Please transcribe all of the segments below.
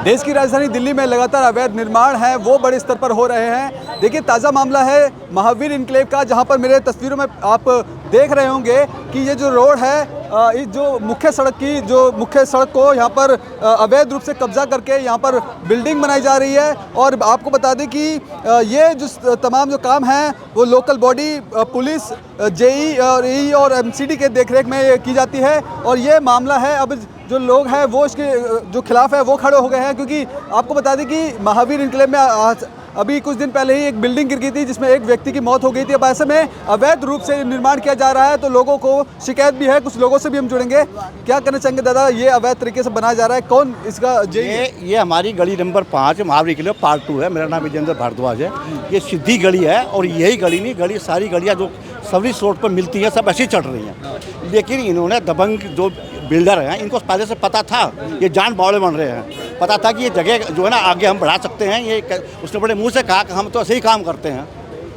देश की राजधानी दिल्ली में लगातार अवैध निर्माण है वो बड़े स्तर पर हो रहे हैं। देखिए ताज़ा मामला है महावीर इनक्लेव का, जहां पर मेरे तस्वीरों में आप देख रहे होंगे कि ये जो रोड है, इस जो मुख्य सड़क को यहाँ पर अवैध रूप से कब्जा करके यहाँ पर बिल्डिंग बनाई जा रही है। और आपको बता दें कि ये जो तमाम जो काम हैं वो लोकल बॉडी पुलिस, जेई और ई और एमसीडी के देखरेख में की जाती है। और ये मामला है, अब जो लोग हैं वो इसके जो खिलाफ है वो खड़े हो गए हैं, क्योंकि आपको बता दें कि महावीर इनक्लेव में अभी कुछ दिन पहले ही एक बिल्डिंग गिर गई थी जिसमें एक व्यक्ति की मौत हो गई थी। अब ऐसे में अवैध रूप से निर्माण किया जा रहा है तो लोगों को शिकायत भी है। कुछ लोगों से भी हम जुड़ेंगे। क्या कहना चाहेंगे दादा, ये अवैध तरीके से बनाया जा रहा है, कौन इसका ये हमारी गली नंबर 5 महावीर इनक्लेव पार्ट 2 है। मेरा नाम विजेंद्र भारद्वाज है। ये सीधी गली है और यही गली नहीं, गली सारी गलियाँ जो सर्विस रोड पर मिलती हैं सब ऐसी चढ़ रही हैं। लेकिन इन्होंने दबंग जो बिल्डर हैं इनको पहले से पता था ये जान बावड़े बन रहे हैं, पता था कि ये जगह जो है ना आगे हम बढ़ा सकते हैं। ये उसने बड़े मुंह से कहा कि हम तो ऐसे ही काम करते हैं।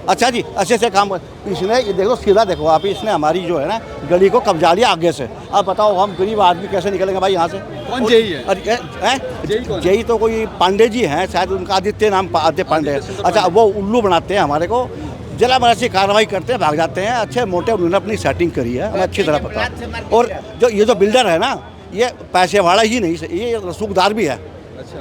अच्छा जी, ऐसे काम इसने, ये देखो सीधा देखो आप, इसने हमारी जो है ना गली को कब्जा लिया आगे से। अब बताओ हम गरीब आदमी कैसे निकलेंगे भाई यहाँ से। कौन जेई है? जेई तो कोई पांडे जी हैं शायद, उनका आदित्य नाम आदित्य पांडे। अच्छा, वो उल्लू बनाते हैं हमारे को, जला बरासी कार्रवाई करते हैं, भाग जाते हैं। अच्छे मोटे उन्होंने अपनी सेटिंग करी है, हमें अच्छी तरह पता है। और जो ये जो बिल्डर है ना, ये पैसे वाला ही नहीं, ये रसूखदार भी है।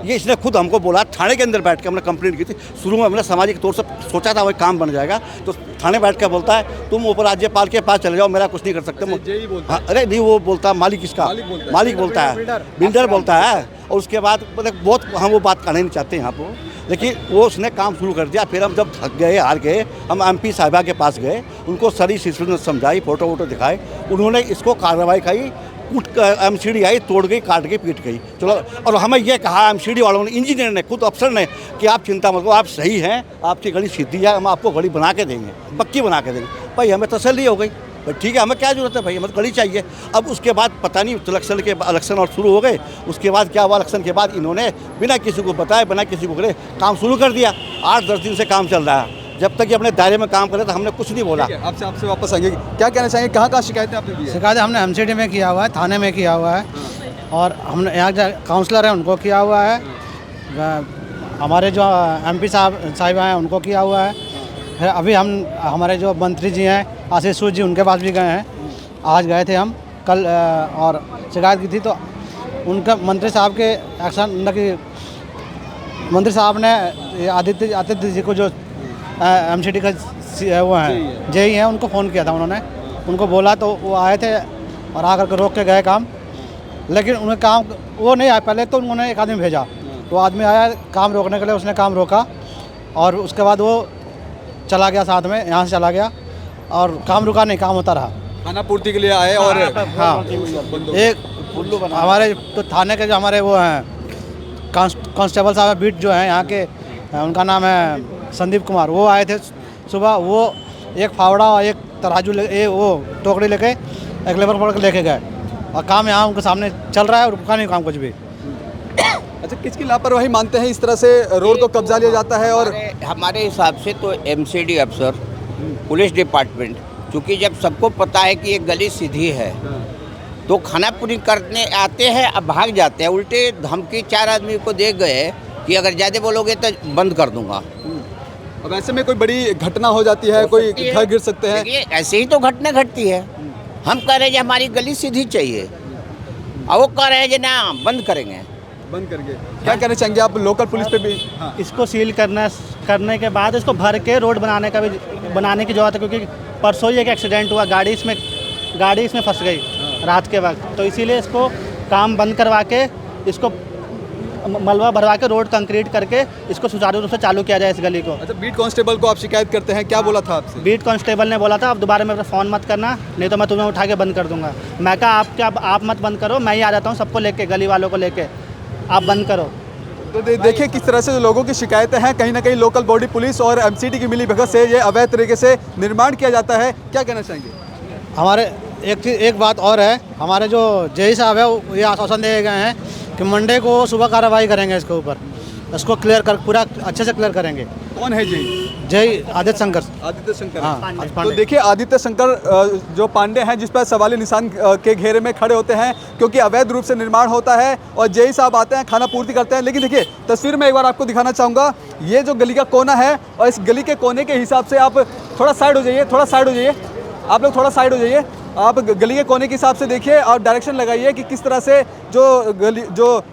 ये इसने खुद हमको बोला, थाने के अंदर बैठ के हमने कंप्लेंट की थी। शुरू में हमने सामाजिक तौर से सोचा था वही काम बन जाएगा, तो थाने बैठ कर बोलता है तुम ऊपर राज्यपाल के पास चले जाओ, मेरा कुछ नहीं कर सकते। अरे नहीं, वो बोलता है मालिक, इसका मालिक बोलता है, बिल्डर बोलता है। और उसके बाद मतलब बहुत हम वो बात कहना नहीं चाहते यहाँ पर, लेकिन वो उसने काम शुरू कर दिया। फिर हम जब थक गए, हार गए, हम एमपी साहिबा के पास गए, उनको सारी सिचुएशन समझाई, फोटो वोटो दिखाए। उन्होंने इसको कार्रवाई खाई, एमसीडी आई, तोड़ गई, काट गई, पीट गई। चलो, और हमें यह कहा एमसीडी वालों ने, इंजीनियर ने, खुद अफसर ने, कि आप चिंता मत करो, आप सही हैं, आपकी गली सीधी है, हम आपको गली बना के देंगे, पक्की बना के देंगे। भाई हमें तसल्ली हो गई, भाई ठीक है, हमें क्या जरूरत है भाई, हमें गली चाहिए। अब उसके बाद पता नहीं इलेक्शन और शुरू हो गए। उसके बाद क्या हुआ, इलेक्शन के बाद इन्होंने बिना किसी को बताए, बिना किसी को करे काम शुरू कर दिया। 8-10 दिन से काम चल रहा है। जब तक ये अपने दायरे में काम करे तो हमने कुछ नहीं बोला। आपसे वापस आएंगे, क्या कहना चाहेंगे, कहाँ शिकायतें आपने दी? शिकायत हमने एमसीडी में किया हुआ है, थाने में किया हुआ है, और हमने यहाँ काउंसलर हैं उनको किया हुआ है, हमारे जो एमपी साहिब हैं उनको किया हुआ है। फिर अभी हमारे जो मंत्री जी हैं आशीष जी, उनके पास भी गए हैं। आज गए थे हम कल, और शिकायत की थी तो उनका मंत्री साहब के एक्शन कि मंत्री साहब ने आदित्य जी को जो एमसीडी का वो हैं जेई हैं, उनको फ़ोन किया था। उन्होंने उनको बोला तो वो आए थे और आकर के रोक के गए काम। लेकिन उन्हें काम वो नहीं आया, पहले तो उन्होंने एक आदमी भेजा, वो आदमी आया काम रोकने के लिए, उसने काम रोका और उसके बाद वो चला गया, साथ में यहाँ से चला गया और काम रुका नहीं, काम होता रहा। खाना पूर्ति के लिए आए और हाँ, एक हमारे तो थाने के जो हमारे वो हैं कांस्टेबल साहब बीट जो हैं यहाँ के, उनका नाम है संदीप कुमार, वो आए थे सुबह। वो एक फावड़ा और एक तराजू वो टोकरी लेके एक लेबर पकड़ के लेके गए और काम यहाँ उनके सामने चल रहा है और रुका नहीं काम कुछ भी। अच्छा, किसकी लापरवाही मानते हैं इस तरह से रोड को कब्जा लिया जाता है? और हमारे हिसाब से तो एमसीडी अफसर, पुलिस डिपार्टमेंट, क्योंकि जब सबको पता है कि ये गली सीधी है तो खाना पूरी करने आते हैं, अब भाग जाते हैं। उल्टे धमकी 4 आदमी को दे गए कि अगर ज़्यादा बोलोगे तो बंद कर दूंगा। अब ऐसे में कोई बड़ी घटना हो जाती है, कोई घर गिर सकते हैं। ऐसे ही तो घटना घटती है। हम कह रहे हैं हमारी गली सीधी चाहिए और वो कह रहे हैं ना बंद करेंगे। क्या कहना चाहेंगे आप लोकल पुलिस पे भी? हाँ। इसको सील करने के बाद इसको भर के रोड बनाने की जरूरत है, क्योंकि परसों ही एक एक्सीडेंट हुआ, गाड़ी इसमें फंस गई रात के वक्त। तो इसीलिए इसको काम बंद करवा के, इसको मलबा भरवा के, रोड कंक्रीट करके इसको सुचारू रूप से चालू किया जाए इस गली को। अच्छा, बीट कांस्टेबल को आप शिकायत करते हैं, क्या बोला था आपसे? बीट कांस्टेबल ने बोला था अब दोबारा मेरे फ़ोन मत करना, नहीं तो मैं तुम्हें उठा के बंद कर दूंगा। मैं कहा आप मत बंद करो, मैं ही आ जाता हूँ सबको लेके, गली वालों को लेके, आप बंद करो। तो देखिए किस तरह से लोगों की शिकायतें हैं। कहीं ना कहीं लोकल बॉडी पुलिस और एमसीडी की मिलीभगत से ये अवैध तरीके से निर्माण किया जाता है। क्या कहना चाहेंगे? हमारे एक बात और है, हमारे जो जेई साहब है ये आश्वासन दिए गए हैं कि मंडे को सुबह कार्रवाई करेंगे इसके ऊपर। इसको क्लियर कर पूरा अच्छे से क्लियर करेंगे। कौन है जेई? जय आदित्य शंकर। आदित्य शंकर। हाँ, तो देखिए आदित्य शंकर जो पांडे हैं जिस पर सवाली निशान के घेरे में खड़े होते हैं क्योंकि अवैध रूप से निर्माण होता है और जेई साहब आते हैं खाना पूर्ति करते हैं। लेकिन देखिए तस्वीर में एक बार आपको दिखाना चाहूँगा, ये जो गली का कोना है और इस गली के कोने के हिसाब से आप थोड़ा साइड हो जाइए, थोड़ा साइड हो जाइए, आप लोग थोड़ा साइड हो जाइए। आप गली के कोने के हिसाब से देखिए और डायरेक्शन लगाइए कि किस तरह से जो गली जो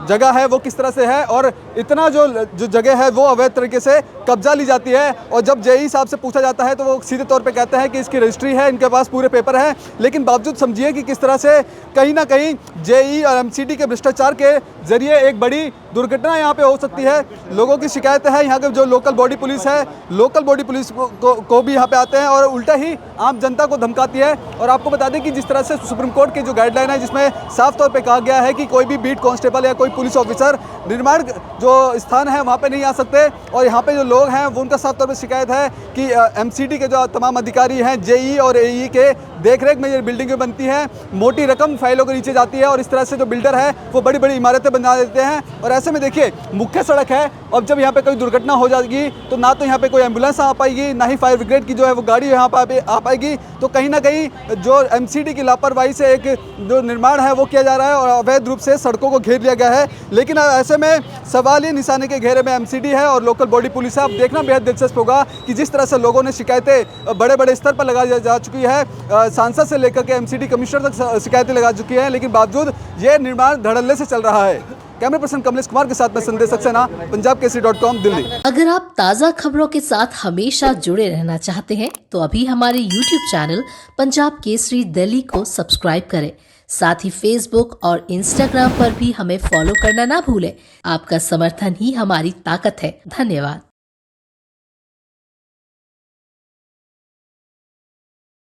जगह है वो किस तरह से है और इतना जो जगह है वो अवैध तरीके से कब्जा ली जाती है। और जब जेई साहब से पूछा जाता है तो वो सीधे तौर पे कहते हैं कि इसकी रजिस्ट्री है, इनके पास पूरे पेपर हैं, लेकिन बावजूद समझिए कि किस तरह से कहीं ना कहीं जेई और एमसीडी के भ्रष्टाचार के जरिए एक बड़ी दुर्घटना यहाँ पे हो सकती है। लोगों की शिकायत है, यहाँ के जो लोकल बॉडी पुलिस है, लोकल बॉडी पुलिस को भी यहाँ पे आते हैं और उल्टा ही आम जनता को धमकाती है। और आपको बता दें कि जिस तरह से सुप्रीम कोर्ट की जो गाइडलाइन है जिसमें साफ तौर पे कहा गया है कि कोई भी बीट कांस्टेबल या कोई पुलिस ऑफिसर निर्माण जो स्थान है वहाँ पे नहीं आ सकते और यहाँ पे जो लोग हैं वो उनका साफ तौर पे शिकायत है कि एमसीडी के जो तमाम अधिकारी हैं, जेई और एई के देखरेख में ये बिल्डिंगें बनती हैं, मोटी रकम फाइलों के नीचे जाती है और इस तरह से जो बिल्डर है वो बड़ी बड़ी इमारतें बना देते हैं। और ऐसे में देखिए मुख्य सड़क है, अब जब यहाँ पे कोई दुर्घटना हो जाएगी तो ना तो यहाँ पे कोई एम्बुलेंस आ पाएगी, ना ही फायर ब्रिगेड की जो है वो गाड़ी यहाँ पे आ पाएगी। तो कहीं ना कहीं जो एमसीडी की लापरवाही से एक जो निर्माण है वो किया जा रहा है और अवैध रूप से सड़कों को घेर लिया गया है। लेकिन ऐसे में सवालिया निशाने के घेरे में एमसीडी है और लोकल बॉडी पुलिस है। अब देखना बेहद दिलचस्प होगा कि जिस तरह से लोगों ने शिकायतें बड़े बड़े स्तर पर लगाई जा चुकी है, सांसद से लेकर के एमसीडी कमिश्नर तक शिकायतें लगा चुकी हैं, लेकिन बावजूद ये निर्माण धड़ल्ले से चल रहा है। कैमरा पर्सन कमलेश कुमार के साथ में संदेश सक्सेना, पंजाबकेसरी.com, दिल्ली। अगर आप ताज़ा खबरों के साथ हमेशा जुड़े रहना चाहते हैं तो अभी हमारे YouTube चैनल पंजाब केसरी दिल्ली को सब्सक्राइब करें। साथ ही Facebook और Instagram पर भी हमें फॉलो करना ना भूलें। आपका समर्थन ही हमारी ताकत है। धन्यवाद।